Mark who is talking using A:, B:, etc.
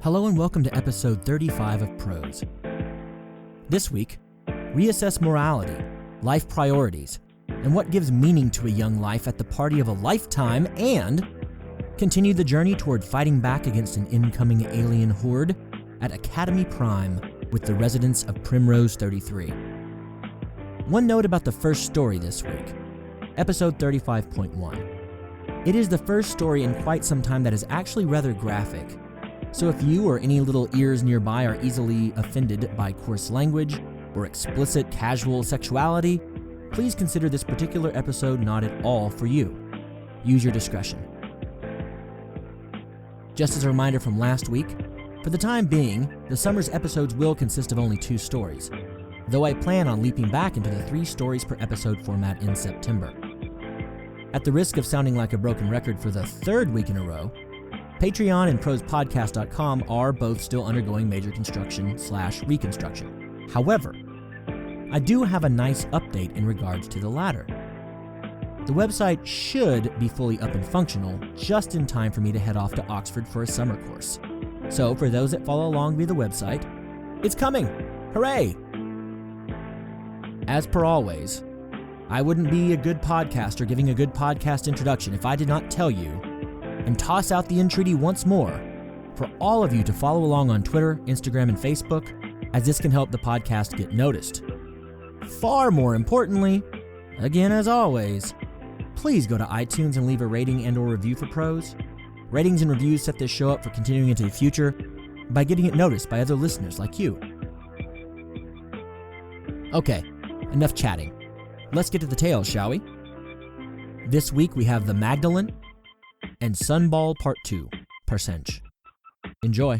A: Hello and welcome to episode 35 of Prose. This week, reassess morality, life priorities, and what gives meaning to a young life at the party of a lifetime, and continue the journey toward fighting back against an incoming alien horde at Academy Prime with the residents of Primrose 33. One note about the first story this week, episode 35.1. It is the first story in quite some time that is actually rather graphic. So if you or any little ears nearby are easily offended by coarse language or explicit casual sexuality, please consider this particular episode not at all for you. Use your discretion. Just as a reminder from last week, for the time being, the summer's episodes will consist of only 2 stories, though I plan on leaping back into the 3 stories per episode format in September. At the risk of sounding like a broken record for the 3rd week in a row, Patreon and prosepodcast.com are both still undergoing major construction/reconstruction. However, I do have a nice update in regards to the latter. The website should be fully up and functional just in time for me to head off to Oxford for a summer course. So for those that follow along via the website, it's coming! Hooray! As per always, I wouldn't be a good podcaster giving a good podcast introduction if I did not tell you and toss out the entreaty once more for all of you to follow along on Twitter, Instagram, and Facebook, as this can help the podcast get noticed. Far more importantly, again as always, please go to iTunes and leave a rating and or review for Prose. Ratings and reviews set this show up for continuing into the future by getting it noticed by other listeners like you. Okay, enough chatting. Let's get to the tales, shall we? This week we have The Magdalene and Sunball Part 2, Percench. Enjoy.